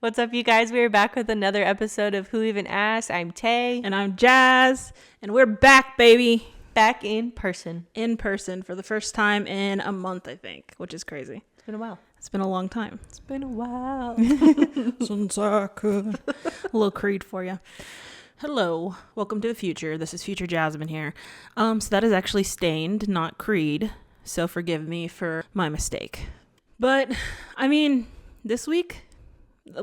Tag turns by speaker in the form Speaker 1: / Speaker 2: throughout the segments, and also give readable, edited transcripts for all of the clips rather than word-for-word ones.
Speaker 1: What's up, you guys? We're back with another episode of Who Even Asked. I'm Tay.
Speaker 2: And I'm Jazz. And we're back, baby.
Speaker 1: Back in person.
Speaker 2: In person for the first time in a month, I think, which is crazy.
Speaker 1: It's been a while.
Speaker 2: It's been a long time.
Speaker 1: It's been a while.
Speaker 2: Since I could. A little Creed for you. Hello. Welcome to the future. This is Future Jasmine here. So that is actually Stained, not Creed. So forgive me for my mistake. But, I mean, this week,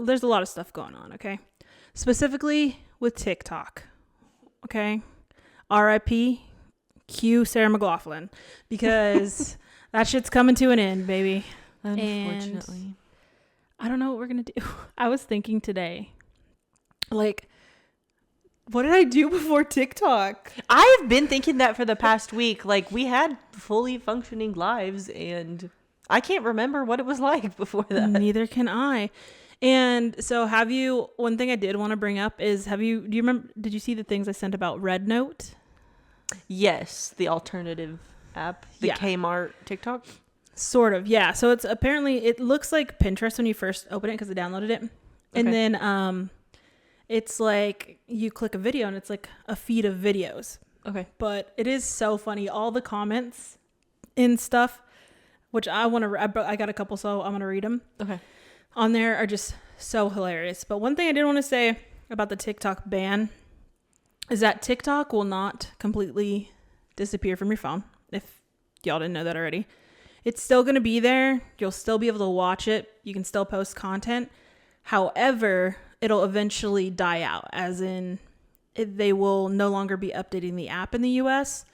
Speaker 2: there's a lot of stuff going on, okay? Specifically with TikTok, okay? RIP, Q Sarah McLachlan, because that shit's coming to an end, baby.
Speaker 1: Unfortunately.
Speaker 2: And I don't know what we're going to do. I was thinking today, like, what did I do before TikTok?
Speaker 1: I've been thinking that for the past week. Like, we had fully functioning lives, and I can't remember what it was like before that.
Speaker 2: Neither can I. And so one thing I did want to bring up is, did you see the things I sent about Red Note?
Speaker 1: Yes, the alternative app, the
Speaker 2: Yeah.
Speaker 1: Kmart TikTok.
Speaker 2: Sort of, yeah. So it looks like Pinterest when you first open it because I downloaded it. And then it's like you click a video and it's like a feed of videos.
Speaker 1: Okay.
Speaker 2: But it is so funny. All the comments and stuff, which I got a couple, so I'm going to read them.
Speaker 1: Okay.
Speaker 2: On there are just so hilarious. But one thing I did want to say about the TikTok ban is that TikTok will not completely disappear from your phone, if y'all didn't know that already. It's still going to be there. You'll still be able to watch it. You can still post content. However, it'll eventually die out, as in they will no longer be updating the app in the US.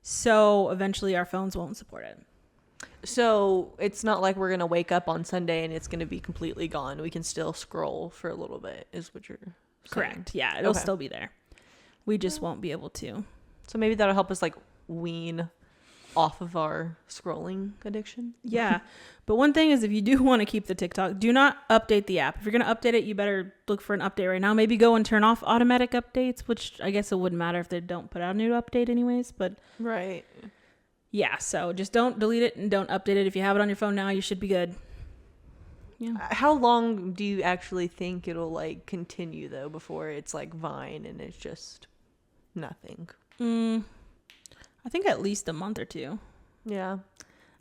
Speaker 2: So eventually our phones won't support it.
Speaker 1: So it's not like we're going to wake up on Sunday and it's going to be completely gone. We can still scroll for a little bit, is what you're saying.
Speaker 2: Correct. Yeah, it'll still be there. We just won't be able to.
Speaker 1: So maybe that'll help us like wean off of our scrolling addiction.
Speaker 2: Yeah. But one thing is, if you do want to keep the TikTok, do not update the app. If you're going to update it, you better look for an update right now. Maybe go and turn off automatic updates, which I guess it wouldn't matter if they don't put out a new update anyways. But
Speaker 1: right.
Speaker 2: Yeah, so just don't delete it and don't update it. If you have it on your phone now, you should be good. Yeah.
Speaker 1: How long do you actually think it'll like continue though before it's like Vine and it's just nothing?
Speaker 2: I think at least a month or two.
Speaker 1: Yeah.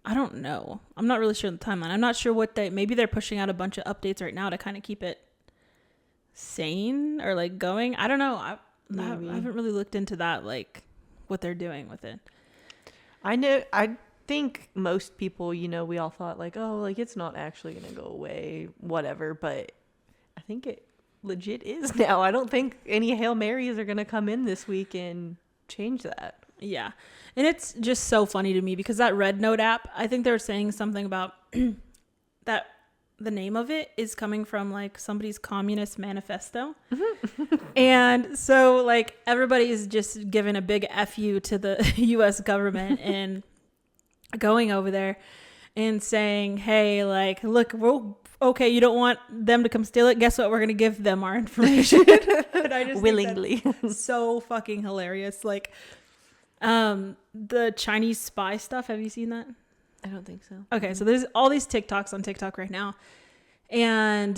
Speaker 2: I don't know. I'm not really sure the timeline. I'm not sure maybe they're pushing out a bunch of updates right now to kind of keep it sane or like going. I don't know. I haven't really looked into that, like what they're doing with it.
Speaker 1: I think most people, we all thought like, oh, like it's not actually going to go away, whatever. But I think it legit is now. I don't think any Hail Marys are going to come in this week and change that.
Speaker 2: Yeah. And it's just so funny to me because that Red Note app, I think they were saying something about that the name of it is coming from like somebody's communist manifesto. And so like everybody is just giving a big FU to the US government and going over there and saying, hey, like, look, okay, you don't want them to come steal it. Guess what? We're going to give them our information. And I just
Speaker 1: willingly.
Speaker 2: So fucking hilarious. Like, the Chinese spy stuff. Have you seen that?
Speaker 1: I don't think so.
Speaker 2: Okay, so there's all these TikToks on TikTok right now. And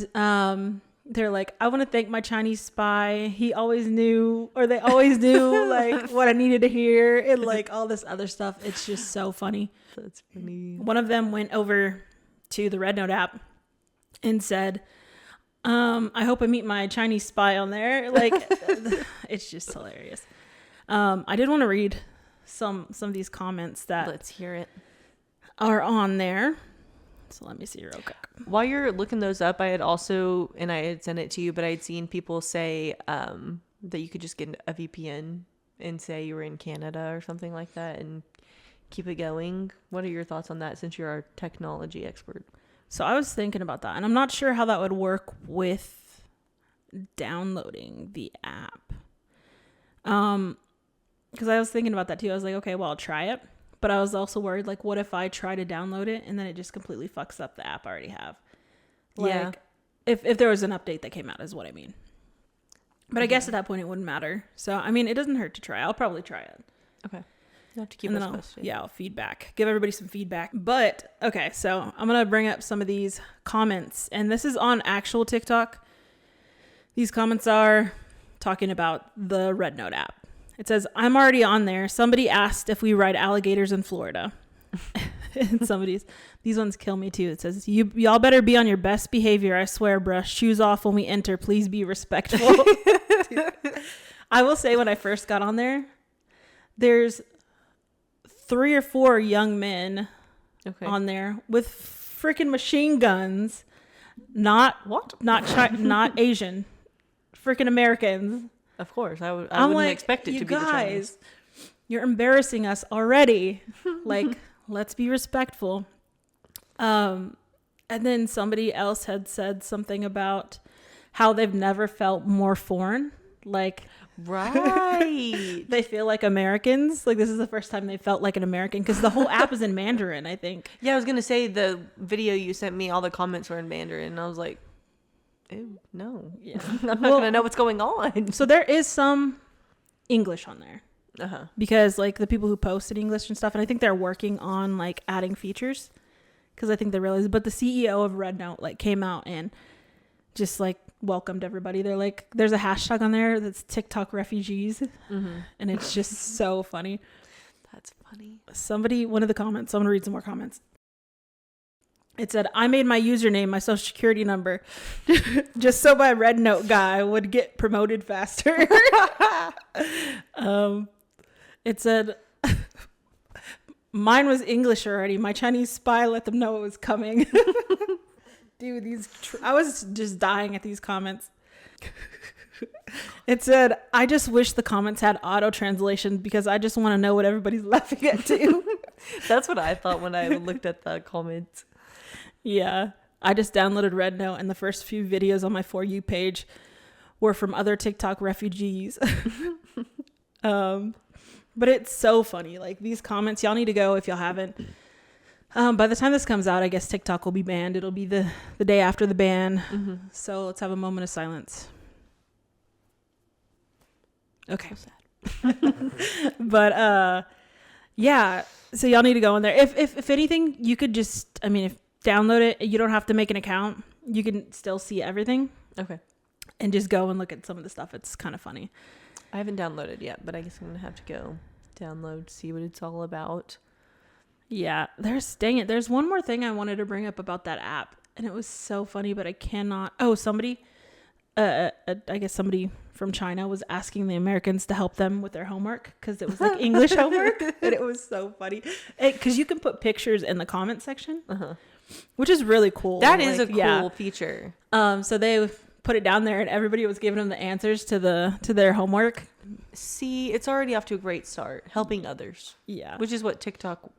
Speaker 2: they're like, I want to thank my Chinese spy. They always knew like what I needed to hear and like all this other stuff. It's just so funny.
Speaker 1: That's funny.
Speaker 2: One of them went over to the Red Note app and said, I hope I meet my Chinese spy on there. Like, it's just hilarious. I did want to read some of these comments that
Speaker 1: let's hear it
Speaker 2: are on there. So let me see real quick.
Speaker 1: While you're looking those up, I had sent it to you, but I had seen people say that you could just get a VPN and say you were in Canada or something like that and keep it going. What are your thoughts on that since you're our technology expert?
Speaker 2: So I was thinking about that, and I'm not sure how that would work with downloading the app. Because I was thinking about that too. I was like, okay, well, I'll try it. But I was also worried, like, what if I try to download it and then it just completely fucks up the app I already have? Like, yeah. If there was an update that came out is what I mean. But I guess at that point it wouldn't matter. So, I mean, it doesn't hurt to try. I'll probably try it.
Speaker 1: Okay. You have to keep us posted.
Speaker 2: I'll feedback. Give everybody some feedback. But, okay, so I'm going to bring up some of these comments. And this is on actual TikTok. These comments are talking about the Red Note app. It says, I'm already on there. Somebody asked if we ride alligators in Florida. And these ones kill me too. It says, y'all better be on your best behavior. I swear, bruh. Shoes off when we enter. Please be respectful. I will say when I first got on there, there's 3 or 4 young men on there with freaking machine guns. Not Asian. Freaking Americans.
Speaker 1: Of course. I wouldn't expect it to be the Chinese.
Speaker 2: You're embarrassing us already. Like, let's be respectful. And then somebody else had said something about how they've never felt more foreign. Like,
Speaker 1: right.
Speaker 2: They feel like Americans. Like, this is the first time they felt like an American because the whole app is in Mandarin, I think.
Speaker 1: Yeah, I was going to say the video you sent me, all the comments were in Mandarin. And I was like, ew, no.
Speaker 2: Yeah.
Speaker 1: I'm not going to know what's going on.
Speaker 2: So there is some English on there.
Speaker 1: Uh-huh.
Speaker 2: Because like the people who posted English and stuff, and I think they're working on like adding features because I think they realized, but the CEO of Red Note like came out and just like welcomed everybody. They're like, there's a hashtag on there that's TikTok refugees. And it's just so funny.
Speaker 1: That's funny.
Speaker 2: One of the comments, I'm going to read some more comments. It said, I made my username my social security number just so my Red Note guy would get promoted faster. It said, mine was English already. My Chinese spy let them know it was coming. Dude, I was just dying at these comments. It said, I just wish the comments had auto translation because I just want to know what everybody's laughing at too.
Speaker 1: That's what I thought when I looked at the comments.
Speaker 2: Yeah. I just downloaded Red Note and the first few videos on my For You page were from other TikTok refugees. But it's so funny. Like these comments, y'all need to go if y'all haven't. By the time this comes out, I guess TikTok will be banned. It'll be the day after the ban. So let's have a moment of silence. Okay. But yeah. So y'all need to go in there. If anything, you could just, if download it, you don't have to make an account. You can still see everything.
Speaker 1: Okay. And
Speaker 2: just go and look at some of the stuff. It's kind of funny.
Speaker 1: I haven't downloaded yet, but I guess I'm going to have to go download, see what it's all about.
Speaker 2: Yeah. There's one more thing I wanted to bring up about that app. And it was so funny, but I cannot. Oh, somebody, I guess somebody from China was asking the Americans to help them with their homework because it was like English homework. And it was so funny. Because you can put pictures in the comment section, which is really cool.
Speaker 1: That is a cool feature.
Speaker 2: So they put it down there and everybody was giving them the answers to their homework.
Speaker 1: See, it's already off to a great start, helping others.
Speaker 2: Yeah.
Speaker 1: Which is what TikTok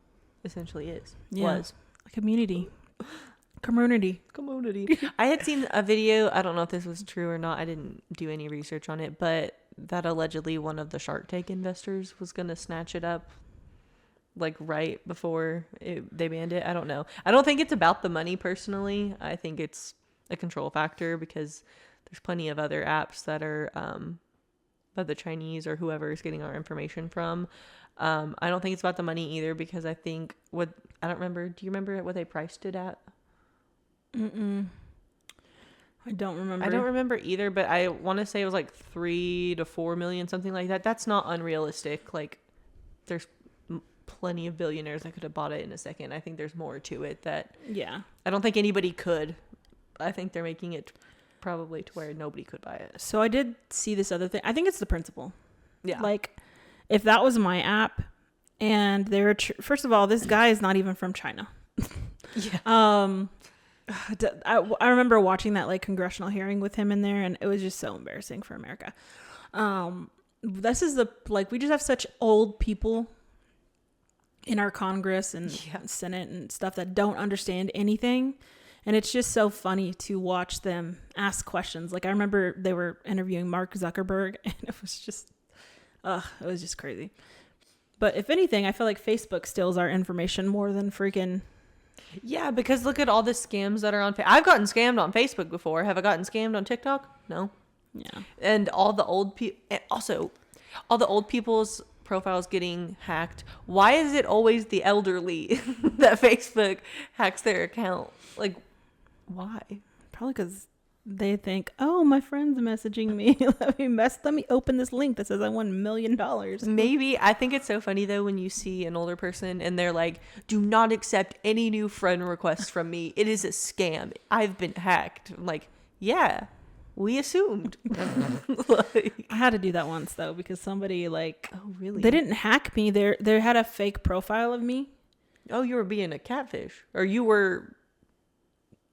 Speaker 1: essentially is.
Speaker 2: Yeah.
Speaker 1: Was.
Speaker 2: A community.
Speaker 1: I had seen a video, I don't know if this was true or not, I didn't do any research on it, but that allegedly one of the Shark Tank investors was going to snatch it up like right before they banned it. I don't know. I don't think it's about the money personally. I think it's a control factor because there's plenty of other apps that are that the Chinese or whoever is getting our information from. I don't think it's about the money either because I think do you remember what they priced it at?
Speaker 2: I don't remember.
Speaker 1: I don't remember either, but I want to say it was like 3 to 4 million, something like that. That's not unrealistic. Like there's plenty of billionaires that could have bought it in a second. I think there's more to it that I don't think anybody could. I think they're making it probably to where nobody could buy it.
Speaker 2: So I did see this other thing. I think it's the principle.
Speaker 1: Yeah.
Speaker 2: Like if that was my app and they were, first of all, this guy is not even from China.
Speaker 1: Yeah.
Speaker 2: I remember watching that like congressional hearing with him in there and it was just so embarrassing for America. This is we just have such old people in our Congress and Senate and stuff that don't understand anything. And it's just so funny to watch them ask questions. Like I remember they were interviewing Mark Zuckerberg and it was just crazy. But if anything, I feel like Facebook steals our information more than freaking.
Speaker 1: Yeah, because look at all the scams that are on I've gotten scammed on Facebook before. Have I gotten scammed on TikTok? No.
Speaker 2: Yeah.
Speaker 1: And all the old people, also all the old people's profiles getting hacked. Why is it always the elderly that Facebook hacks their account? Like, why?
Speaker 2: Probably because They think, oh, my friend's messaging me. Let me open this link that says I won $1 million.
Speaker 1: Maybe. I think it's so funny though when you see an older person and they're like, do not accept any new friend requests from me. It is a scam. I've been hacked. I'm like, yeah, we assumed.
Speaker 2: Like, I had to do that once though, because somebody like,
Speaker 1: oh really?
Speaker 2: They didn't hack me. They had a fake profile of me.
Speaker 1: Oh, you were being a catfish, or you were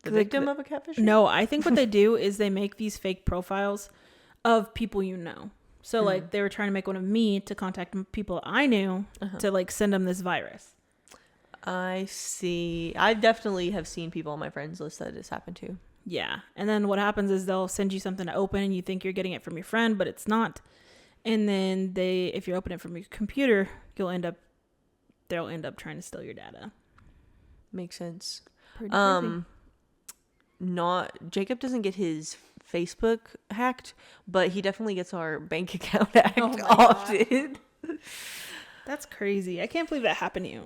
Speaker 1: the victim of a catfish?
Speaker 2: No, I think what they do is they make these fake profiles of people you know. So like they were trying to make one of me to contact people I knew to like send them this virus.
Speaker 1: I see. I definitely have seen people on my friends list that this happened to.
Speaker 2: Yeah. And then what happens is they'll send you something to open and you think you're getting it from your friend, but it's not. And then if you open it from your computer, they'll end up trying to steal your data.
Speaker 1: Makes sense.
Speaker 2: Pretty crazy.
Speaker 1: Jacob doesn't get his Facebook hacked, but he definitely gets our bank account hacked often.
Speaker 2: That's crazy. I can't believe that happened to you.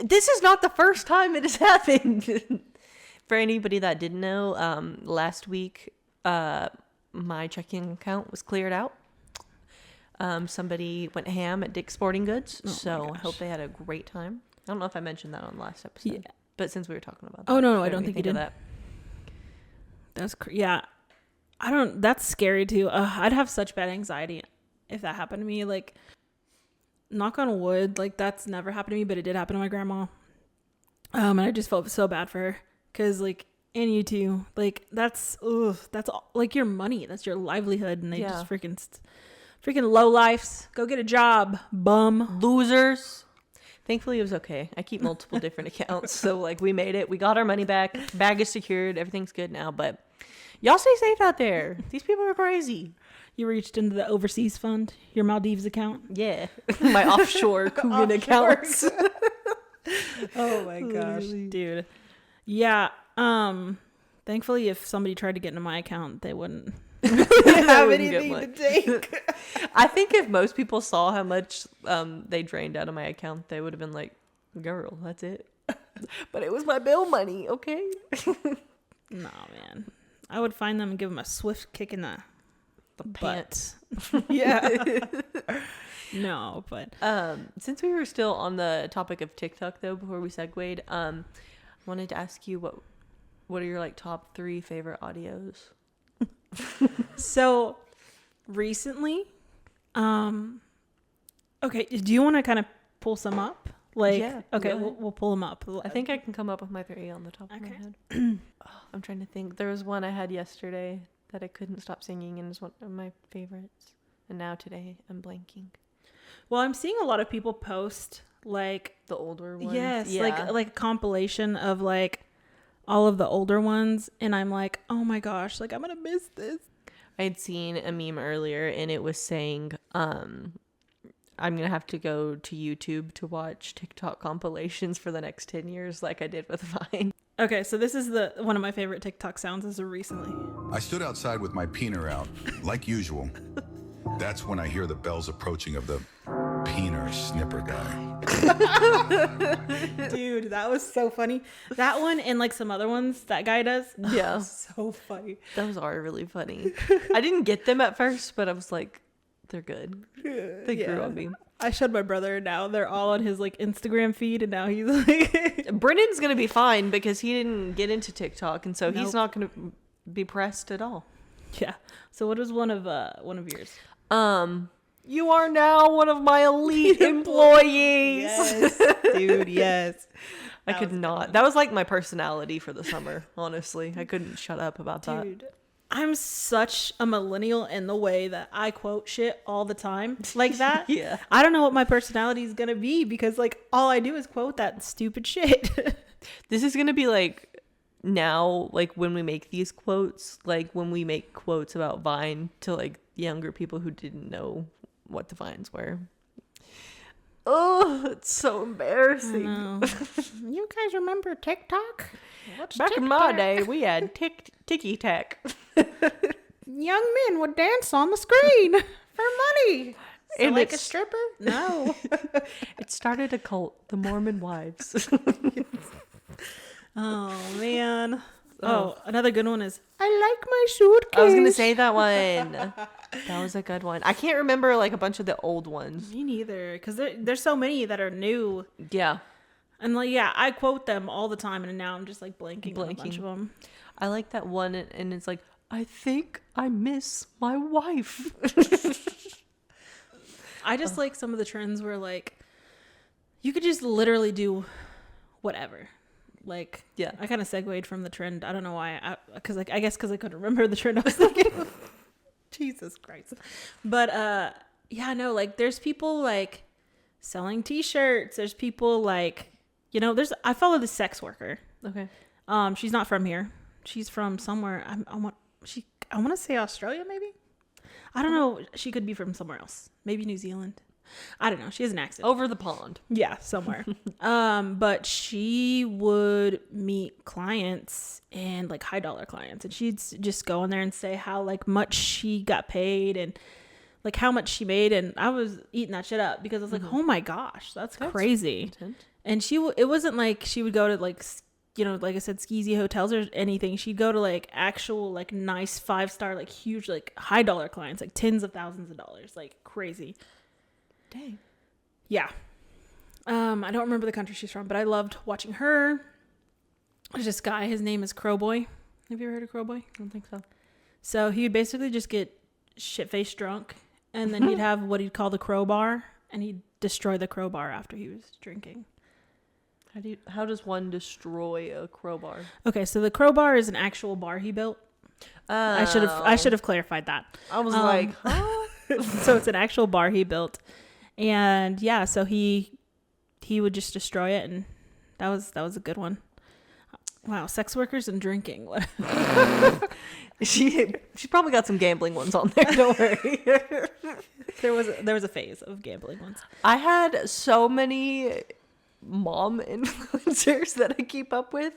Speaker 1: This is not the first time it has happened. For anybody that didn't know, last week my checking account was cleared out. Somebody went ham at Dick's Sporting Goods, so I hope they had a great time. I don't know if I mentioned that on the last episode, but since we were talking about that.
Speaker 2: Oh, no, I don't think you did. That. Yeah. That's scary too. I'd have such bad anxiety if that happened to me. Like, knock on wood, like that's never happened to me, but it did happen to my grandma. And I just felt so bad for her because like, and you too, like that's all, like your money, that's your livelihood. And they just freaking low lifes. Go get a job, bum.
Speaker 1: Losers. Thankfully, it was okay. I keep multiple different accounts. So, like, we made it. We got our money back. Bag is secured. Everything's good now. But y'all stay safe out there. These people are crazy.
Speaker 2: You reached into the overseas fund, your Maldives account?
Speaker 1: Yeah. My offshore Coogan accounts.
Speaker 2: Oh, my gosh. Dude. Yeah. Thankfully, if somebody tried to get into my account, they wouldn't have anything to take.
Speaker 1: I think if most people saw how much they drained out of my account, they would have been like, girl, that's it. But it was my bill money, okay?
Speaker 2: No, man. I would find them and give them a swift kick in the
Speaker 1: pants.
Speaker 2: Yeah. No, but
Speaker 1: since we were still on the topic of TikTok though, before we segued, wanted to ask you what are your like top 3 favorite audios?
Speaker 2: So recently, okay, do you want to kind of pull some up? Like, yeah, okay, we'll pull them up.
Speaker 1: I think I can come up with my 3 on the top of my head. I'm trying to think. There was one I had yesterday that I couldn't stop singing and is one of my favorites. And now today I'm blanking.
Speaker 2: Well, I'm seeing a lot of people post like
Speaker 1: the older ones.
Speaker 2: Yes, yeah. like a compilation of like all of the older ones, and I'm like, oh my gosh, like I'm gonna miss this.
Speaker 1: I had seen a meme earlier and it was saying I'm gonna have to go to YouTube to watch TikTok compilations for the next 10 years like I did with Vine.
Speaker 2: Okay, so this is one of my favorite TikTok sounds as of recently.
Speaker 3: I stood outside with my peener out, like usual. That's when I hear the bells approaching of the peener snipper guy.
Speaker 2: Dude, that was so funny. That one and like some other ones that guy does.
Speaker 1: Yeah.
Speaker 2: So funny.
Speaker 1: Those are really funny. I didn't get them at first, but I was like, they're good. They grew on me.
Speaker 2: I showed my brother, now they're all on his like Instagram feed, and now he's like
Speaker 1: Brennan's gonna be fine because he didn't get into TikTok, and so he's not gonna be pressed at all.
Speaker 2: Yeah. So what was one of yours?
Speaker 1: You are now one of my elite employees.
Speaker 2: Yes, dude, yes.
Speaker 1: I could not. That was like my personality for the summer, honestly. I couldn't shut up about that.
Speaker 2: Dude, I'm such a millennial in the way that I quote shit all the time like that.
Speaker 1: Yeah.
Speaker 2: I don't know what my personality is going to be because like all I do is quote that stupid shit.
Speaker 1: This is going to be like now, like when we make these quotes, like when we make quotes about Vine to like younger people who didn't know what the Vines were. Oh, it's so embarrassing.
Speaker 2: You guys remember TikTok?
Speaker 1: What's Back TikTok? In my day, we had Ticky Tack.
Speaker 2: Young men would dance on the screen for money. So like a stripper? No.
Speaker 1: It started a cult, the Mormon Wives.
Speaker 2: Oh, man. Oh, another good one is, I like my suitcase.
Speaker 1: I was gonna say that one. That was a good one. I can't remember like a bunch of the old ones.
Speaker 2: Me neither, because there's so many that are new.
Speaker 1: Yeah.
Speaker 2: And like, yeah, I quote them all the time, and now I'm just like blanking on a bunch of them.
Speaker 1: I like that one, and it's like, I think I miss my wife.
Speaker 2: I just like some of the trends where like you could just literally do whatever. Like,
Speaker 1: yeah,
Speaker 2: I kind of segued from the trend. I don't know why. Because like I guess because I couldn't remember the trend I was thinking. Jesus Christ. But yeah, no, like there's people like selling T-shirts. There's people like, you know, I follow the sex worker.
Speaker 1: Okay.
Speaker 2: She's not from here. She's from somewhere. I want to say Australia, maybe. I don't know. She could be from somewhere else. Maybe New Zealand. I don't know. She has an accent.
Speaker 1: Over the pond.
Speaker 2: Yeah, somewhere. But she would meet clients and like high dollar clients, and she'd just go in there and say how like much she got paid and like how much she made. And I was eating that shit up because I was like, oh my gosh, that's crazy. Content. And it wasn't like she would go to like, you know, like I said, skeezy hotels or anything. She'd go to like actual like nice 5-star, like huge, like high dollar clients, like tens of thousands of dollars, like crazy.
Speaker 1: Dang.
Speaker 2: Yeah. I don't remember the country she's from, but I loved watching her. There's this guy, his name is Crowboy. Have you ever heard of Crowboy?
Speaker 1: I don't think so.
Speaker 2: So he would basically just get shit-faced drunk, and then he'd have what he'd call the crowbar, and he'd destroy the crowbar after he was drinking.
Speaker 1: How does one destroy a crowbar?
Speaker 2: Okay, so the crowbar is an actual bar he built. I should have clarified that.
Speaker 1: I was like, huh?
Speaker 2: So it's an actual bar he built, and yeah, so he would just destroy it, and that was a good one. Wow, sex workers and drinking.
Speaker 1: She probably got some gambling ones on there. Don't worry.
Speaker 2: There was a phase of gambling ones.
Speaker 1: I had so many mom influencers that I keep up with.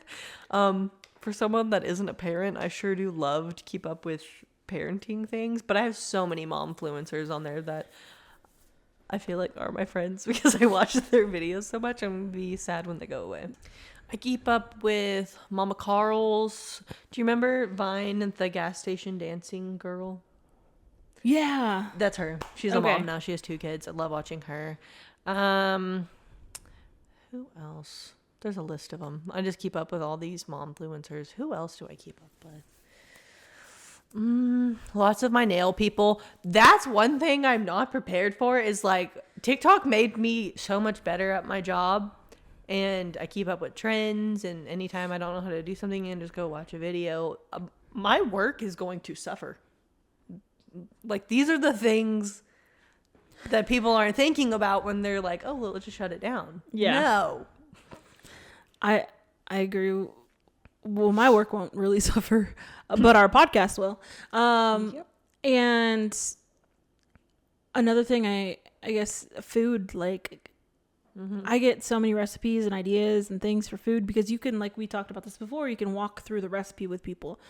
Speaker 1: For someone that isn't a parent, I sure do love to keep up with parenting things, but I have so many mom influencers on there that I feel like are my friends because I watch their videos so much. I'm gonna be sad when they go away. I keep up with Mama Carl's. Do you remember Vine, the gas station dancing girl?
Speaker 2: Yeah,
Speaker 1: That's her. She's a mom now. She has 2 kids. I love watching her. Who else? There's a list of them. I just keep up with all these mom influencers. Who else do I keep up with? Lots of my nail people. That's one thing I'm not prepared for is like TikTok made me so much better at my job, and I keep up with trends, and anytime I don't know how to do something and just go watch a video, my work is going to suffer. Like these are the things that people aren't thinking about when they're like, oh, well, let's just shut it down.
Speaker 2: Yeah.
Speaker 1: No.
Speaker 2: I agree. Well, my work won't really suffer, but our podcast will.
Speaker 1: Yep.
Speaker 2: And another thing, I guess food, like I get so many recipes and ideas and things for food because you can, like we talked about this before, you can walk through the recipe with people.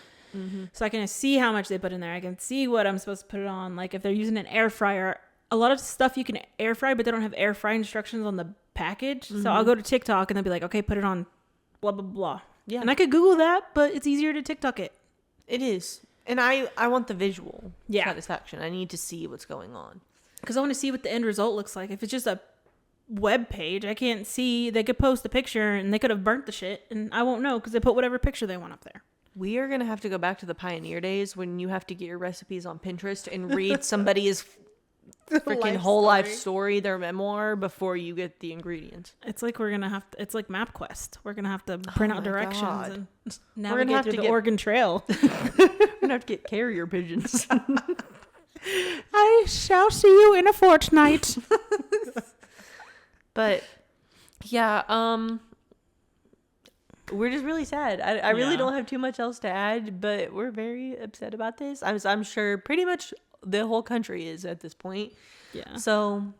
Speaker 2: So I can see how much they put in there. I can see what I'm supposed to put it on. Like if they're using an air fryer, a lot of stuff you can air fry, but they don't have air fry instructions on the package. So I'll go to TikTok and they'll be like, okay, put it on blah, blah, blah. Yeah. And I could Google that, but it's easier to TikTok it.
Speaker 1: It is. And I want the visual satisfaction. I need to see what's going on.
Speaker 2: Because I want to see what the end result looks like. If it's just a web page, I can't see. They could post a picture and they could have burnt the shit and I won't know because they put whatever picture they want up there.
Speaker 1: We are going to have to go back to the pioneer days when you have to get your recipes on Pinterest and read somebody's freaking whole life story, their memoir, before you get the ingredients.
Speaker 2: It's like we're going to have to, it's like MapQuest. We're going to have to print out directions and
Speaker 1: navigate
Speaker 2: through the Oregon Trail.
Speaker 1: We're going to have to get carrier pigeons.
Speaker 2: I shall see you in a fortnight.
Speaker 1: But yeah, we're just really sad. I really don't have too much else to add, but we're very upset about this. I'm sure pretty much the whole country is at this point. Yeah. So,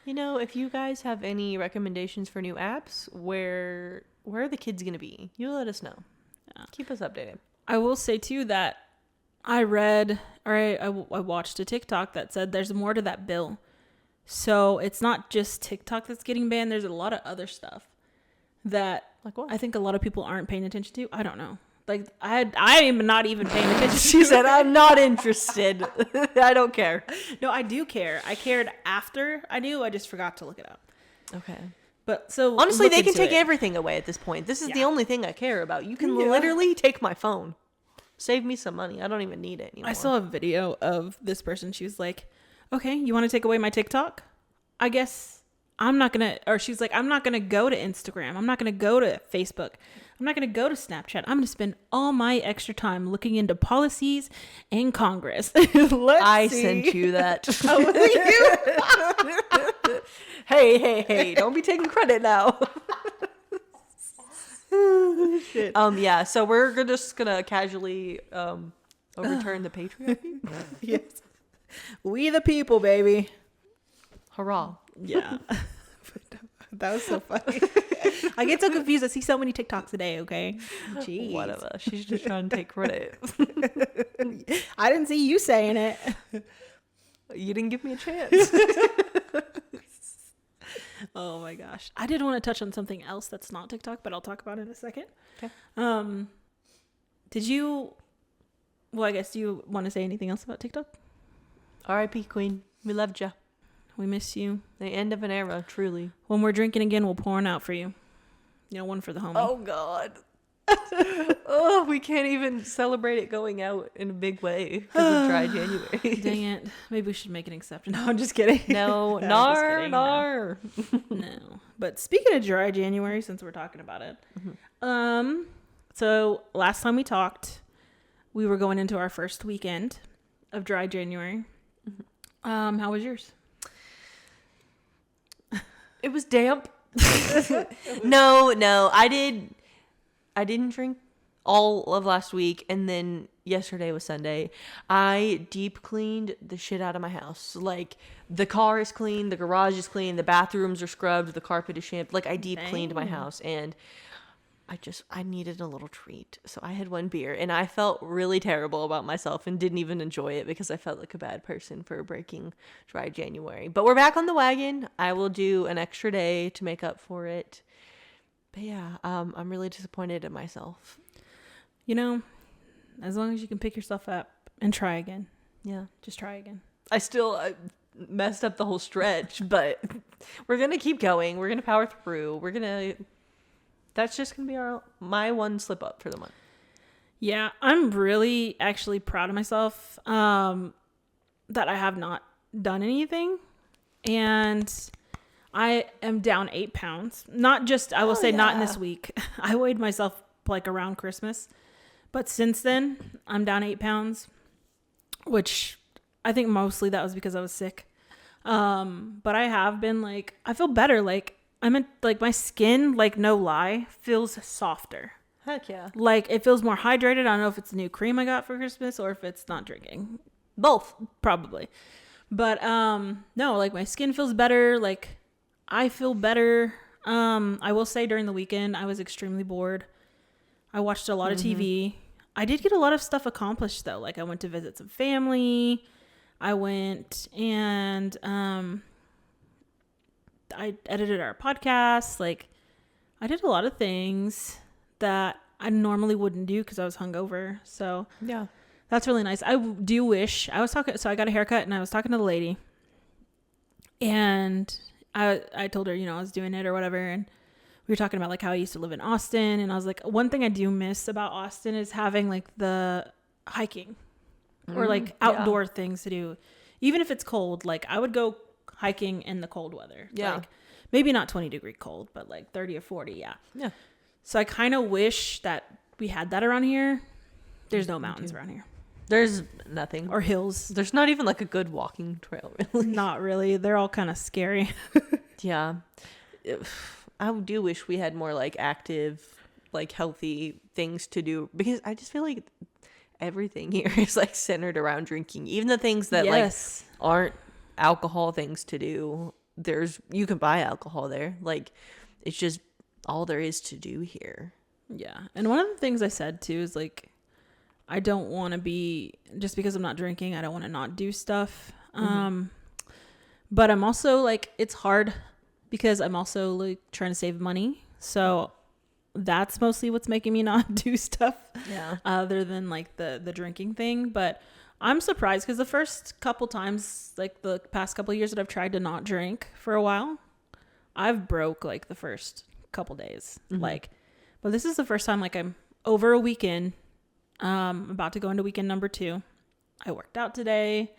Speaker 1: you know, if you guys have any recommendations for new apps, where are the kids going to be? You let us know. Yeah. Keep us updated.
Speaker 2: I will say too that I watched a TikTok that said there's more to that bill. So it's not just TikTok that's getting banned. There's a lot of other stuff that
Speaker 1: like what?
Speaker 2: I think a lot of people aren't paying attention to. I don't know. Like I am not even paying attention.
Speaker 1: She said, I'm not interested. I don't care.
Speaker 2: No, I do care. I cared after I knew. I just forgot to look it up.
Speaker 1: Okay.
Speaker 2: But so
Speaker 1: Honestly,
Speaker 2: look
Speaker 1: they can
Speaker 2: into
Speaker 1: take
Speaker 2: it.
Speaker 1: everything away at this point. This is the
Speaker 2: Yeah.
Speaker 1: only thing I care about. You can
Speaker 2: Yeah.
Speaker 1: literally take my phone. Save me some money. I don't even need it anymore.
Speaker 2: I saw a video of this person. She was like, okay, you want to take away my TikTok? I guess I'm not going to, or she's like, I'm not going to go to Instagram. I'm not going to go to Facebook. I'm not going to go to Snapchat. I'm going to spend all my extra time looking into policies and Congress.
Speaker 1: I sent you that. Hey, don't be taking credit now.
Speaker 2: Shit.
Speaker 1: Yeah, so we're just gonna casually overturn the patriarchy.
Speaker 2: Yes. We the people, baby.
Speaker 1: Hurrah.
Speaker 2: Yeah. That was so funny. I get so confused. I see so many TikToks a day, okay? Jeez.
Speaker 1: Whatever. She's just trying to take credit.
Speaker 2: I didn't see you saying it.
Speaker 1: You didn't give me a chance.
Speaker 2: Oh my gosh. I did want to touch on something else that's not TikTok, but I'll talk about it in a second.
Speaker 1: Okay.
Speaker 2: Did you, well, I guess, do you want to say anything else about TikTok?
Speaker 1: R.I.P. Queen. We loved ya.
Speaker 2: We miss you.
Speaker 1: The end of an era, truly.
Speaker 2: When we're drinking again, we'll pour one out for you. You know, one for the homie.
Speaker 1: Oh, God. Oh, we can't even celebrate it going out in a big way because of dry January.
Speaker 2: Dang it. Maybe we should make an exception. No, I'm just kidding.
Speaker 1: No,
Speaker 2: I'm just
Speaker 1: nar,
Speaker 2: kidding.
Speaker 1: nar.
Speaker 2: No. But speaking of dry January, since we're talking about it, so last time we talked, we were going into our first weekend of dry January. How was yours?
Speaker 1: It was damp. No, I didn't drink all of last week, and then yesterday was Sunday. I deep cleaned the shit out of my house. Like, the car is clean, the garage is clean, the bathrooms are scrubbed, the carpet is shamped. Like, I deep cleaned my house, and I needed a little treat. So I had one beer, and I felt really terrible about myself and didn't even enjoy it because I felt like a bad person for breaking dry January. But we're back on the wagon. I will do an extra day to make up for it. But yeah, I'm really disappointed in myself.
Speaker 2: You know, as long as you can pick yourself up and try again.
Speaker 1: Yeah.
Speaker 2: Just try again.
Speaker 1: I messed up the whole stretch, but we're going to keep going. We're going to power through. That's just going to be my one slip up for the month.
Speaker 2: Yeah, I'm really actually proud of myself that I have not done anything. And I am down 8 pounds. Not just, I will say, not in this week. I weighed myself like around Christmas. But since then, I'm down 8 pounds, which I think mostly that was because I was sick. But I have been like, I feel better. Like, like my skin, like no lie, feels softer.
Speaker 1: Heck yeah.
Speaker 2: Like it feels more hydrated. I don't know if it's a new cream I got for Christmas or if it's not drinking.
Speaker 1: Both.
Speaker 2: Probably. But no, like my skin feels better. Like I feel better. I will say during the weekend, I was extremely bored. I watched a lot of TV. I did get a lot of stuff accomplished though. Like I went to visit some family. I went and I edited our podcast. Like I did a lot of things that I normally wouldn't do because I was hungover. So
Speaker 1: Yeah.
Speaker 2: that's really nice. I do wish I got a haircut and I was talking to the lady and I told her, I was doing it or whatever. And we were talking about like how I used to live in Austin. And I was like, one thing I do miss about Austin is having like the hiking or like outdoor things to do. Even if it's cold, like I would go hiking in the cold weather.
Speaker 1: Yeah.
Speaker 2: Like, maybe not 20-degree cold, but like 30 or 40. Yeah.
Speaker 1: Yeah.
Speaker 2: So I kind of wish that we had that around here. There's no mountains around here.
Speaker 1: There's nothing.
Speaker 2: Or hills.
Speaker 1: There's not even like a good walking trail, really.
Speaker 2: Not really. They're all kind of scary.
Speaker 1: Yeah. I do wish we had more like active, like healthy things to do because I just feel like everything here is like centered around drinking. Even the things that like aren't alcohol things to do, you can buy alcohol there. Like it's just all there is to do here.
Speaker 2: Yeah. And one of the things I said too is like I don't want to be, just because I'm not drinking, I don't want to not do stuff. But I'm also like, it's hard because I'm also like trying to save money. So that's mostly what's making me not do stuff.
Speaker 1: Yeah.
Speaker 2: Other than like the drinking thing. But I'm surprised because the first couple times, like the past couple of years that I've tried to not drink for a while, I've broke like the first couple days. Like, but this is the first time like I'm over a weekend, about to go into weekend number 2. I worked out today.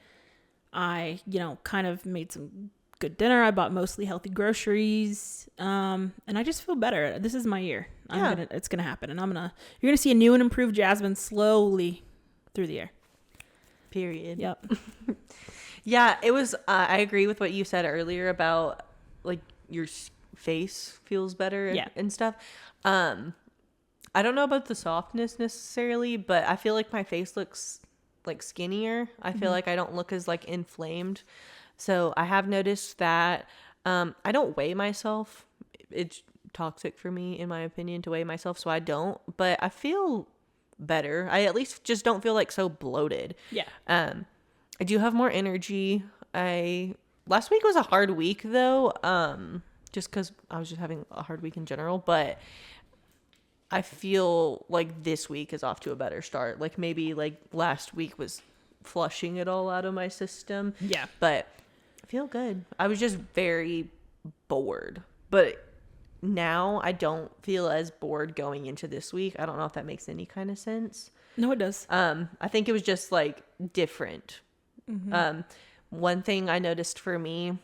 Speaker 2: I, kind of made some good dinner. I bought mostly healthy groceries. And I just feel better. This is my year. It's going to happen. And you're going to see a new and improved Jasmine slowly through the year.
Speaker 1: Period.
Speaker 2: Yep.
Speaker 1: Yeah, it was, I agree with what you said earlier about like your face feels better and stuff. I don't know about the softness necessarily, but I feel like my face looks like skinnier. I feel like I don't look as like inflamed. So I have noticed that. I don't weigh myself. It's toxic for me, in my opinion, to weigh myself. So I don't, but I feel better. I at least just don't feel like so bloated.
Speaker 2: Yeah.
Speaker 1: I do have more energy. Last week was a hard week though. Just cause I was just having a hard week in general, but I feel like this week is off to a better start. Like maybe like last week was flushing it all out of my system.
Speaker 2: Yeah.
Speaker 1: But I feel good. I was just very bored. But now I don't feel as bored going into this week. I don't know if that makes any kind of sense.
Speaker 2: No, it does.
Speaker 1: I think it was just like different. One thing I noticed for me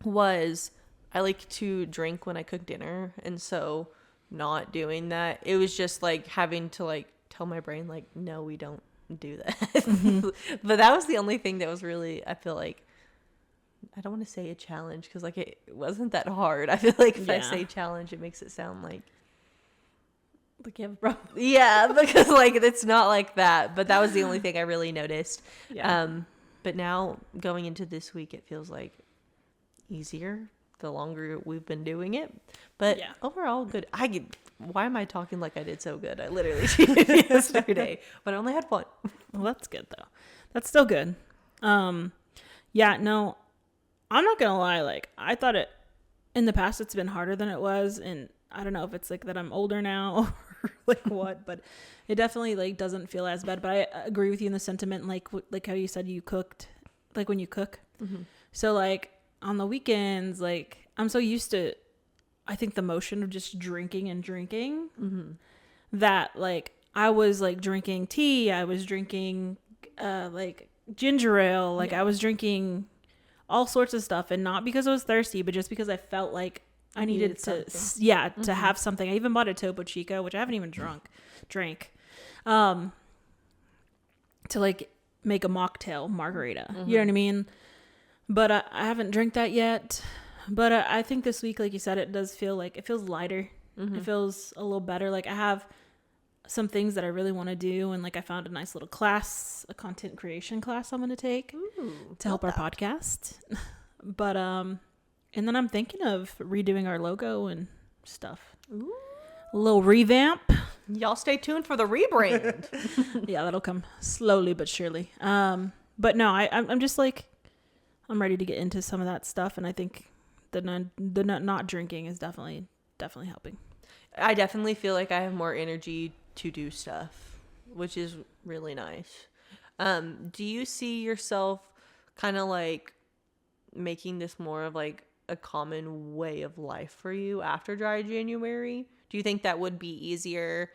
Speaker 1: was I like to drink when I cook dinner. And so not doing that, it was just like having to like tell my brain like, no, we don't do that. But that was the only thing that was really, I feel like, I don't want to say a challenge because like it wasn't that hard. I feel like if I say challenge, it makes it sound like
Speaker 2: you have a problem.
Speaker 1: Yeah, because like it's not like that. But that was the only thing I really noticed.
Speaker 2: Yeah.
Speaker 1: But now going into this week, it feels like easier the longer we've been doing it. But overall, good. Why am I talking like I did so good? I literally cheated yesterday, but I only had one.
Speaker 2: Well, that's good though. That's still good. Yeah, no, I'm not gonna lie. Like I thought in the past, it's been harder than it was, and I don't know if it's like that I'm older now or like what, but it definitely like doesn't feel as bad. But I agree with you in the sentiment, like how you said you cooked, like when you cook. So like on the weekends, like I'm so used to, I think the motion of just drinking and drinking that like I was like drinking tea, I was drinking like ginger ale, like I was drinking all sorts of stuff, and not because I was thirsty, but just because I felt like I needed to to have something. I even bought a Topo Chico, which I haven't even drank to like make a mocktail margarita. You know what I mean? But I haven't drank that yet. But I think this week, like you said, it does feel like it feels lighter. It feels a little better. Like I have some things that I really want to do, and like I found a nice little class, a content creation class I'm going to take to help our podcast. But and then I'm thinking of redoing our logo and stuff.
Speaker 1: Ooh.
Speaker 2: A little revamp.
Speaker 1: Y'all stay tuned for the rebrand.
Speaker 2: Yeah, that'll come slowly but surely. But no, I'm just like, I'm ready to get into some of that stuff, and I think the not drinking is definitely helping.
Speaker 1: I definitely feel like I have more energy to do stuff, which is really nice. Do you see yourself kind of like making this more of like a common way of life for you after dry January? Do you think that would be easier?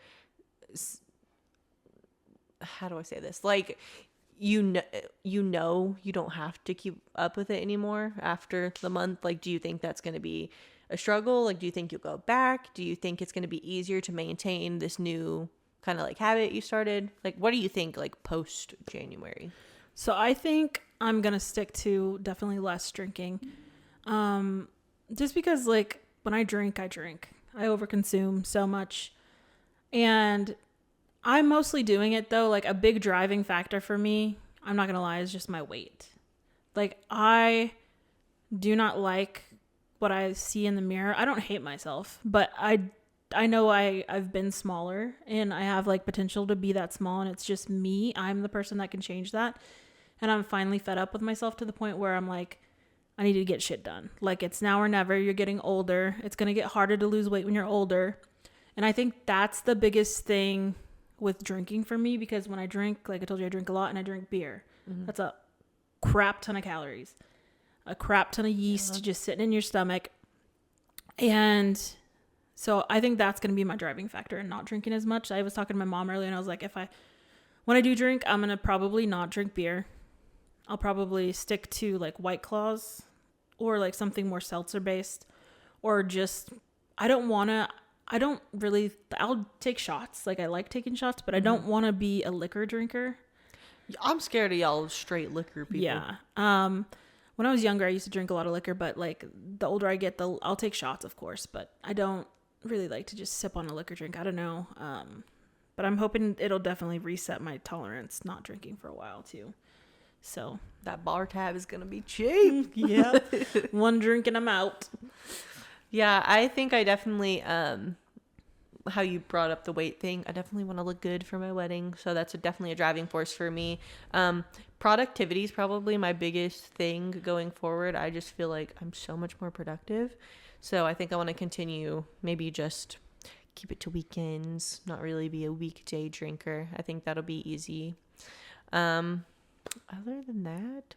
Speaker 1: How do I say this? Like, you know you don't have to keep up with it anymore after the month. Like, do you think that's going to be a struggle? Like, do you think you'll go back? Do you think it's going to be easier to maintain this new kind of like habit you started? Like, what do you think like post January?
Speaker 2: So I think I'm going to stick to definitely less drinking. Just because like when I drink, I overconsume so much, and I'm mostly doing it though. Like a big driving factor for me, I'm not going to lie, is just my weight. Like I do not like what I see in the mirror. I don't hate myself, but I know I've been smaller, and I have like potential to be that small, and it's just me. I'm the person that can change that. And I'm finally fed up with myself to the point where I'm like, I need to get shit done. Like it's now or never. You're getting older. It's going to get harder to lose weight when you're older. And I think that's the biggest thing with drinking for me, because when I drink, like I told you, I drink a lot and I drink beer. That's a crap ton of calories, a crap ton of yeast just sitting in your stomach. And so I think that's going to be my driving factor in not drinking as much. I was talking to my mom earlier and I was like, when I do drink, I'm going to probably not drink beer. I'll probably stick to like White Claws or like something more seltzer based, or just, I'll take shots. Like I like taking shots, but I don't want to be a liquor drinker.
Speaker 1: I'm scared of y'all straight liquor people.
Speaker 2: Yeah. When I was younger, I used to drink a lot of liquor, but like the older I get, I'll take shots, of course, but I don't really like to just sip on a liquor drink. I don't know. But I'm hoping it'll definitely reset my tolerance not drinking for a while too. So
Speaker 1: that bar tab is going to be cheap.
Speaker 2: Yeah. One drink and I'm out.
Speaker 1: Yeah, I think I definitely, how you brought up the weight thing, I definitely want to look good for my wedding. So that's definitely a driving force for me. Productivity is probably my biggest thing going forward. I just feel like I'm so much more productive. So I think I want to continue, maybe just keep it to weekends, not really be a weekday drinker. I think that'll be easy. Other than that,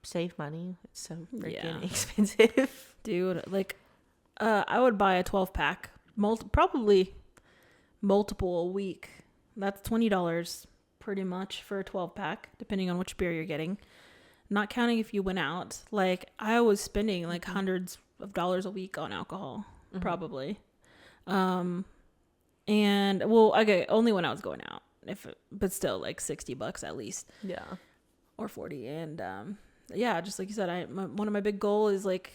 Speaker 1: save money. It's so freaking expensive.
Speaker 2: Dude, like, I would buy a 12-pack, probably multiple a week. That's $20 pretty much for a 12-pack, depending on which beer you're getting. Not counting if you went out. Like, I was spending like hundreds of dollars a week on alcohol, probably. And well, okay, only when I was going out, but still like $60 at least.
Speaker 1: Yeah.
Speaker 2: Or 40. And, yeah, just like you said, one of my big goal is like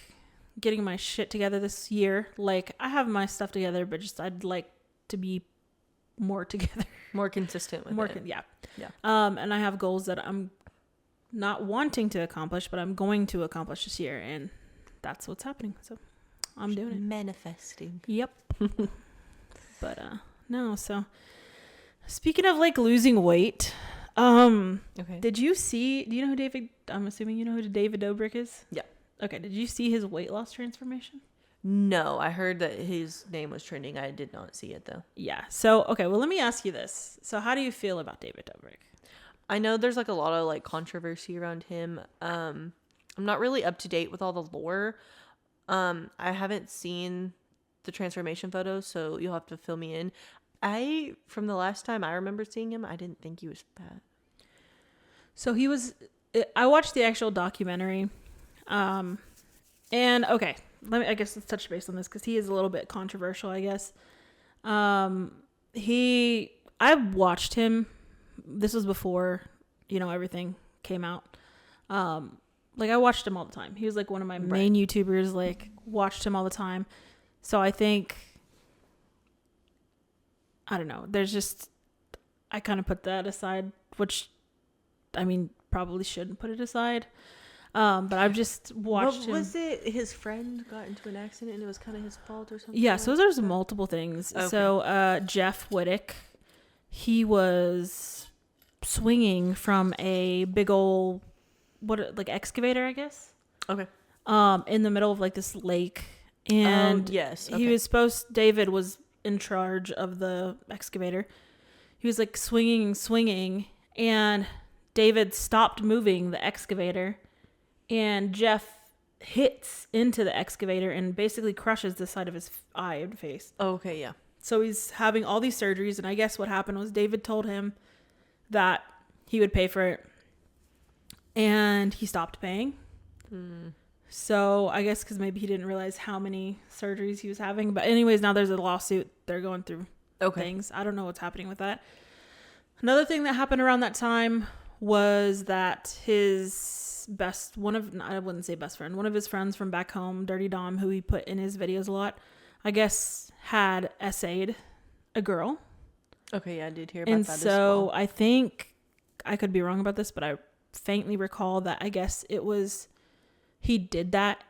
Speaker 2: getting my shit together this year. Like, I have my stuff together, but just I'd like to be more together,
Speaker 1: more consistent with it.
Speaker 2: Yeah. And I have goals that I'm not wanting to accomplish, but I'm going to accomplish this year, and that's what's happening. So I'm doing it.
Speaker 1: Manifesting.
Speaker 2: Yep. But no. So speaking of like losing weight,
Speaker 1: okay.
Speaker 2: do you know who I'm assuming you know who David Dobrik is?
Speaker 1: Yeah.
Speaker 2: Okay. Did you see his weight loss transformation?
Speaker 1: No, I heard that his name was trending. I did not see it though.
Speaker 2: Yeah. So, okay. Well, let me ask you this. So how do you feel about David Dobrik?
Speaker 1: I know there's like a lot of like controversy around him. I'm not really up to date with all the lore. I haven't seen the transformation photos, so you'll have to fill me in. From the last time I remember seeing him, I didn't think he was fat.
Speaker 2: So I watched the actual documentary. And okay, I guess let's touch base on this because he is a little bit controversial, I guess. I watched him. This was before, everything came out. Like I watched him all the time. He was like one of my main YouTubers, like watched him all the time. So I think, I don't know, I kind of put that aside, which I mean, probably shouldn't put it aside. But I've just watched him.
Speaker 1: Was it his friend got into an accident and it was kind of his fault or something?
Speaker 2: Yeah, so there's multiple things. Okay. So Jeff Wittick, he was swinging from a big old, excavator, I guess?
Speaker 1: Okay.
Speaker 2: In the middle of like this lake. And
Speaker 1: yes. Okay.
Speaker 2: David was in charge of the excavator. He was like swinging, and David stopped moving the excavator, and Jeff hits into the excavator and basically crushes the side of his eye and face.
Speaker 1: Oh, okay, yeah.
Speaker 2: So he's having all these surgeries, and I guess what happened was David told him that he would pay for it, and he stopped paying. So I guess because maybe he didn't realize how many surgeries he was having. But anyways, now there's a lawsuit. They're going through things. I don't know what's happening with that. Another thing that happened around that time was that his I wouldn't say best friend, one of his friends from back home, Dirty Dom, who he put in his videos a lot, I guess had essayed a girl.
Speaker 1: Okay, yeah, I did hear about that as well.
Speaker 2: And so I think, I could be wrong about this, but I faintly recall that I guess it was, he did that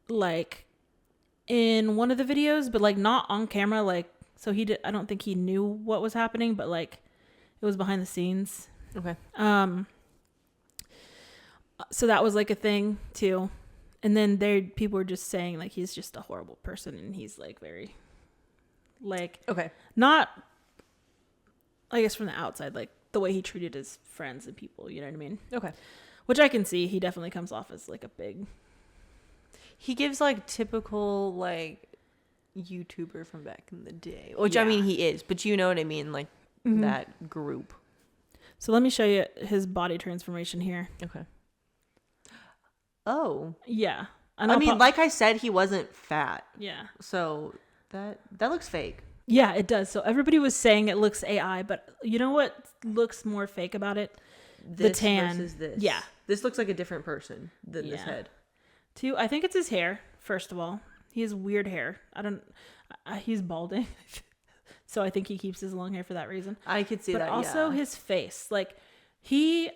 Speaker 2: like in one of the videos, but like not on camera. Like, so I don't think he knew what was happening, but like it was behind the scenes.
Speaker 1: Okay.
Speaker 2: So that was like a thing too. And then people were just saying like he's just a horrible person and he's like very Like,
Speaker 1: Okay.
Speaker 2: not, I guess from the outside, like the way he treated his friends and people, you know what I mean?
Speaker 1: Okay.
Speaker 2: Which I can see. He definitely comes off as like a big...
Speaker 1: He gives like typical like YouTuber from back in the day, which I
Speaker 2: Yeah.
Speaker 1: mean he is, but you know what I mean, like that group.
Speaker 2: So let me show you his body transformation here.
Speaker 1: Okay. Oh,
Speaker 2: Yeah.
Speaker 1: I mean, like I said, he wasn't fat,
Speaker 2: yeah.
Speaker 1: so that looks fake.
Speaker 2: Yeah, it does. So everybody was saying it looks AI, but you know what looks more fake about it? The
Speaker 1: This
Speaker 2: tan.
Speaker 1: versus this.
Speaker 2: Yeah.
Speaker 1: This looks like a different person than this
Speaker 2: Yeah.
Speaker 1: head.
Speaker 2: Two, I think it's his hair, first of all. He has weird hair. He's balding. So I think he keeps his long hair for that reason.
Speaker 1: I could see
Speaker 2: But
Speaker 1: that.
Speaker 2: also
Speaker 1: yeah.
Speaker 2: his face. He's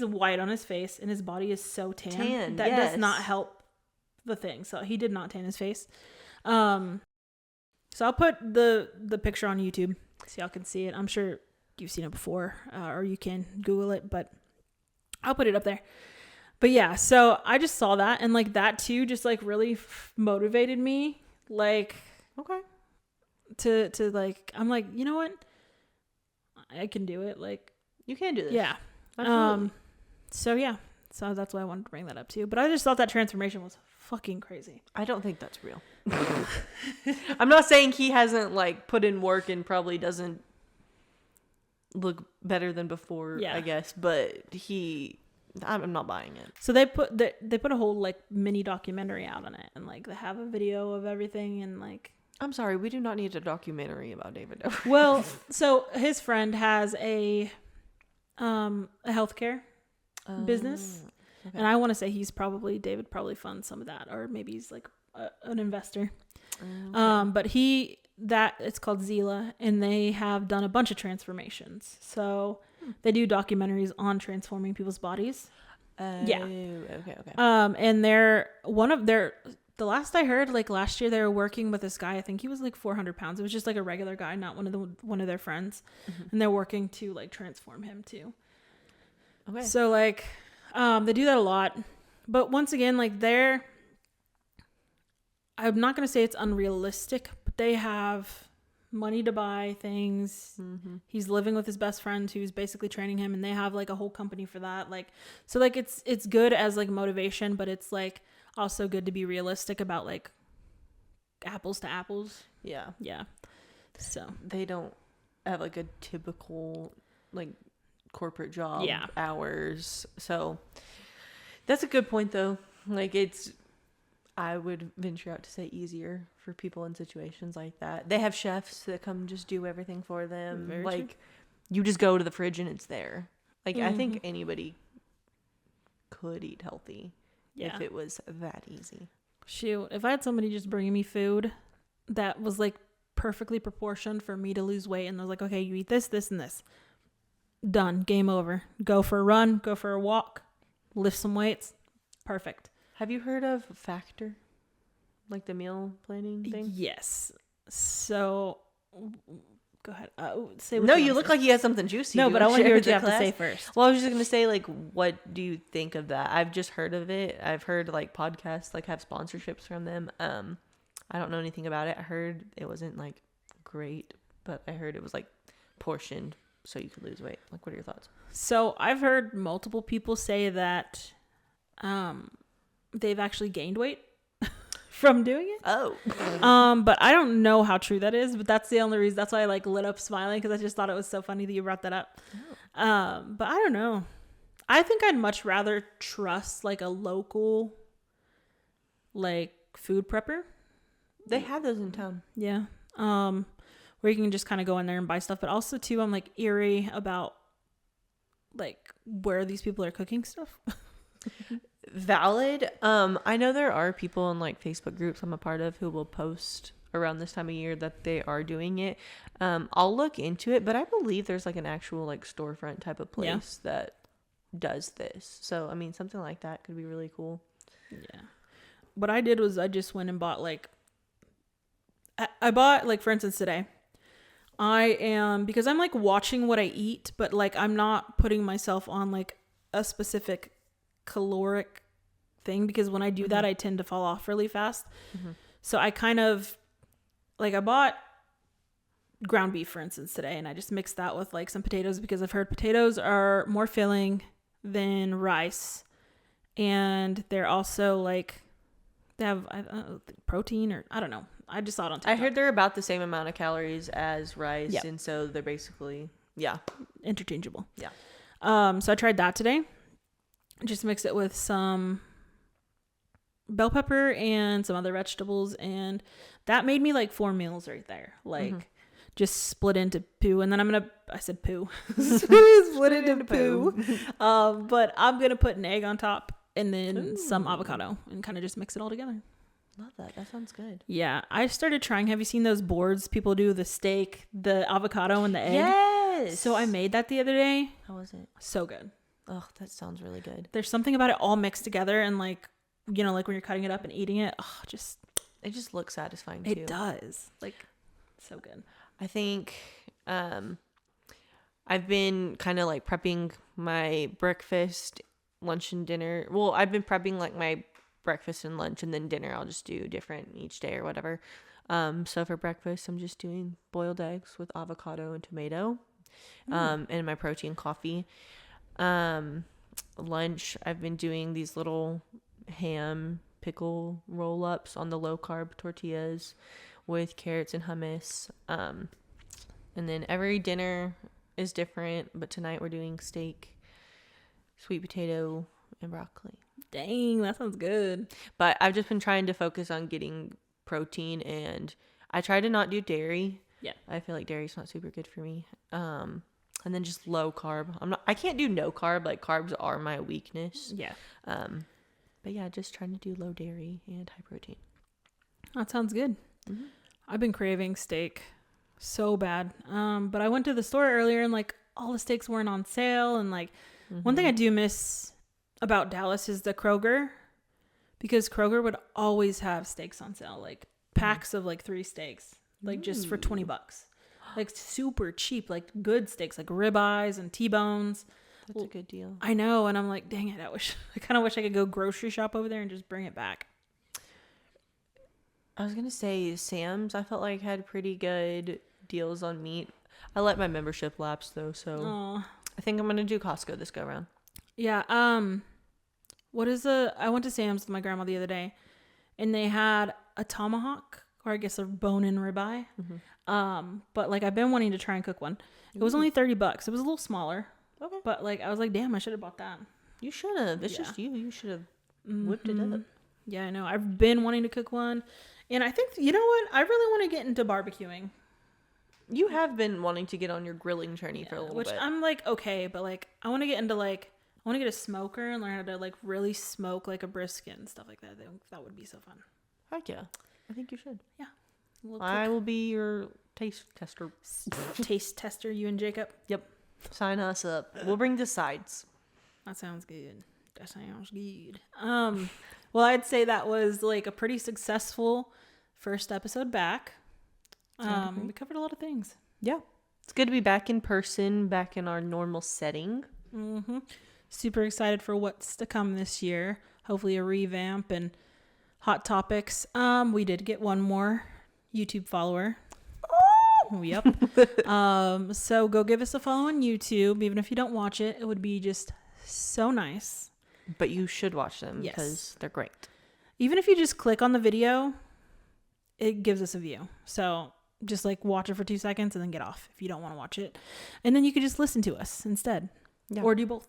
Speaker 2: white on his face and his body is so tan. That does not help the thing. So he did not tan his face. So I'll put the picture on YouTube so y'all can see it. I'm sure you've seen it before, or you can Google it, but I'll put it up there. But yeah, so I just saw that, and like that too just like really motivated me, like
Speaker 1: Okay.
Speaker 2: to like, I'm like, you know what, I can do it. Like,
Speaker 1: You can do this.
Speaker 2: yeah.
Speaker 1: Absolutely.
Speaker 2: So yeah, so that's why I wanted to bring that up too. But I just thought that transformation was fucking crazy.
Speaker 1: I don't think that's real. I'm not saying he hasn't like put in work and probably doesn't look better than before,
Speaker 2: Yeah.
Speaker 1: I guess, but I'm not buying it.
Speaker 2: So they put a whole like mini documentary out on it, and like they have a video of everything, and like,
Speaker 1: I'm sorry, we do not need a documentary about David Dobrik.
Speaker 2: well, so his friend has a healthcare business,
Speaker 1: okay.
Speaker 2: and I want to say David probably funds some of that, or maybe he's like an investor. But it's called Zila, and they have done a bunch of transformations. So they do documentaries on transforming people's bodies. Yeah.
Speaker 1: Okay.
Speaker 2: And the last I heard, like last year, they were working with this guy. I think he was like 400 pounds. It was just like a regular guy, not one of their friends. And they're working to like transform him too.
Speaker 1: Okay.
Speaker 2: So like, they do that a lot, but once again, like I'm not going to say it's unrealistic, but they have money to buy things. He's living with his best friend who's basically training him, and they have like a whole company for that. Like, so like it's good as like motivation, but it's like also good to be realistic about like apples to apples.
Speaker 1: Yeah.
Speaker 2: Yeah. So
Speaker 1: They don't have like a typical like corporate job
Speaker 2: Yeah.
Speaker 1: hours. So that's a good point though. Like I would venture out to say easier for people in situations like that. They have chefs that come just do everything for them.
Speaker 2: Very
Speaker 1: like
Speaker 2: true.
Speaker 1: you just go to the fridge and it's there. Like I think anybody could eat healthy
Speaker 2: yeah.
Speaker 1: if it was that easy.
Speaker 2: Shoot, if I had somebody just bringing me food that was like perfectly proportioned for me to lose weight, and I was like, okay, you eat this, this, and this. Done. Game over. Go for a run. Go for a walk. Lift some weights. Perfect.
Speaker 1: Have you heard of Factor? Like the meal planning thing?
Speaker 2: Yes. So, go ahead. Say what
Speaker 1: No,
Speaker 2: you
Speaker 1: you
Speaker 2: wanna
Speaker 1: look
Speaker 2: say.
Speaker 1: like you have something juicy.
Speaker 2: No,
Speaker 1: Do
Speaker 2: but I
Speaker 1: wanna
Speaker 2: want to hear
Speaker 1: share
Speaker 2: what you
Speaker 1: with
Speaker 2: have
Speaker 1: the
Speaker 2: to say
Speaker 1: class?
Speaker 2: first.
Speaker 1: Well, I was just gonna say, like, what do you think of that? I've just heard of it. I've heard like podcasts like have sponsorships from them. I don't know anything about it. I heard it wasn't like great, but I heard it was like portioned so you could lose weight. Like, what are your thoughts?
Speaker 2: So, I've heard multiple people say that they've actually gained weight from doing it.
Speaker 1: Oh,
Speaker 2: But I don't know how true that is, but that's the only reason. That's why I like lit up smiling, because I just thought it was so funny that you brought that up. But I don't know. I think I'd much rather trust like a local like food prepper.
Speaker 1: they have those in town.
Speaker 2: Yeah. Where you can just kind of go in there and buy stuff. But also too, I'm like eerie about like where these people are cooking stuff.
Speaker 1: Valid. I know there are people in like Facebook groups I'm a part of who will post around this time of year that they are doing it. I'll look into it, but I believe there's like an actual like storefront type of place that does this. So I mean, something like that could be really cool.
Speaker 2: Yeah. What I did was I just went and bought like, I bought like, for instance, today because I'm like watching what I eat, but like I'm not putting myself on like a specific caloric thing, because when I do that, I tend to fall off really fast. So I kind of like I bought ground beef, for instance, today, and I just mixed that with like some potatoes because I've heard potatoes are more filling than rice, and they're also like they have protein, or I don't know. I just saw it on TikTok.
Speaker 1: I heard they're about the same amount of calories as rice,
Speaker 2: Yep.
Speaker 1: and so they're basically
Speaker 2: interchangeable.
Speaker 1: Yeah.
Speaker 2: So I tried that today. Just mixed it with some bell pepper and some other vegetables, and that made me like 4 meals right there. Like just split into poo, and then I said poo. split into poo. But I'm gonna put an egg on top and then some avocado and kind of just mix it all together.
Speaker 1: Love that. That sounds good.
Speaker 2: Yeah, I started trying. Have you seen those boards people do, the steak, the avocado, and the egg?
Speaker 1: Yes.
Speaker 2: So I made that the other day.
Speaker 1: How was it?
Speaker 2: So good.
Speaker 1: Oh, that sounds really good.
Speaker 2: There's something about it all mixed together, and like, you know, like when you're cutting it up and eating it,
Speaker 1: It just looks satisfying too.
Speaker 2: it does. Like, so good.
Speaker 1: I think I've been kind of like prepping my breakfast, lunch, and dinner. Well, I've been prepping like my breakfast and lunch, and then dinner I'll just do different each day or whatever. So for breakfast, I'm just doing boiled eggs with avocado and tomato, and my protein coffee. Lunch, I've been doing these little ham pickle roll-ups on the low-carb tortillas with carrots and hummus. And then every dinner is different, but tonight we're doing steak, sweet potato, and broccoli.
Speaker 2: Dang, that sounds good.
Speaker 1: But I've just been trying to focus on getting protein, and I try to not do dairy.
Speaker 2: Yeah.
Speaker 1: I feel like dairy's not super good for me. And then just low carb. I can't do no carb. Like, carbs are my weakness.
Speaker 2: Yeah.
Speaker 1: But yeah, just trying to do low dairy and high protein.
Speaker 2: That sounds good.
Speaker 1: Mm-hmm.
Speaker 2: I've been craving steak so bad. But I went to the store earlier, and like all the steaks weren't on sale. And like one thing I do miss about Dallas is the Kroger, because Kroger would always have steaks on sale, like packs of like 3 steaks, like just for $20, like super cheap, like good steaks, like ribeyes and T-bones.
Speaker 1: That's a good deal.
Speaker 2: I know, and I'm like, dang it, I kind of wish I could go grocery shop over there and just bring it back.
Speaker 1: I was gonna say Sam's, I felt like had pretty good deals on meat. I let my membership lapse though, so I think I'm gonna do Costco this go around.
Speaker 2: Yeah. I went to Sam's with my grandma the other day, and they had a tomahawk, or I guess a bone-in ribeye. But like I've been wanting to try and cook one. It was only $30. It was a little smaller.
Speaker 1: Okay.
Speaker 2: But like I was like, damn, I should have bought that.
Speaker 1: You should have. It's just you. You should have whipped it up.
Speaker 2: Yeah, I know. I've been wanting to cook one, and I think, you know what? I really want to get into barbecuing.
Speaker 1: You have been wanting to get on your grilling journey for a little
Speaker 2: Which
Speaker 1: bit.
Speaker 2: I'm like, okay, but like I want to get into like, I want to get a smoker and learn how to like really smoke like a brisket and stuff like that. That would be so fun.
Speaker 1: Heck yeah. I think you should.
Speaker 2: Yeah.
Speaker 1: I will be your taste tester.
Speaker 2: Taste tester, you and Jacob.
Speaker 1: Yep. Sign us up. We'll bring the sides.
Speaker 2: That sounds good. That sounds good. Well, I'd say that was like a pretty successful first episode back. We covered a lot of things.
Speaker 1: Yeah. It's good to be back in person, back in our normal setting.
Speaker 2: Super excited for what's to come this year. Hopefully a revamp and hot topics. We did get one more YouTube follower. Oh, yep. So go give us a follow on YouTube. Even if you don't watch it, it would be just so nice.
Speaker 1: But you should watch them because they're great.
Speaker 2: Even if you just click on the video, it gives us a view. So just like watch it for 2 seconds and then get off if you don't want to watch it. And then you could just listen to us instead. Yeah. Or do both.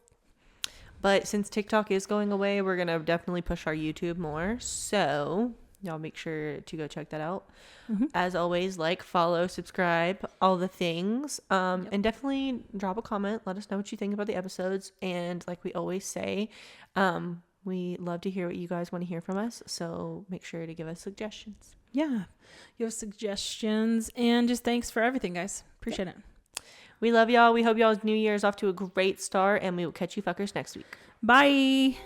Speaker 1: But since TikTok is going away, we're going to definitely push our YouTube more. So y'all make sure to go check that out. As always, like, follow, subscribe, all the things. And definitely drop a comment. Let us know what you think about the episodes. And like we always say, we love to hear what you guys want to hear from us. So make sure to give us suggestions.
Speaker 2: Yeah. You have suggestions. And just thanks for everything, guys. Appreciate it.
Speaker 1: We love y'all. We hope y'all's New Year's off to a great start. And we will catch you fuckers next week.
Speaker 2: Bye.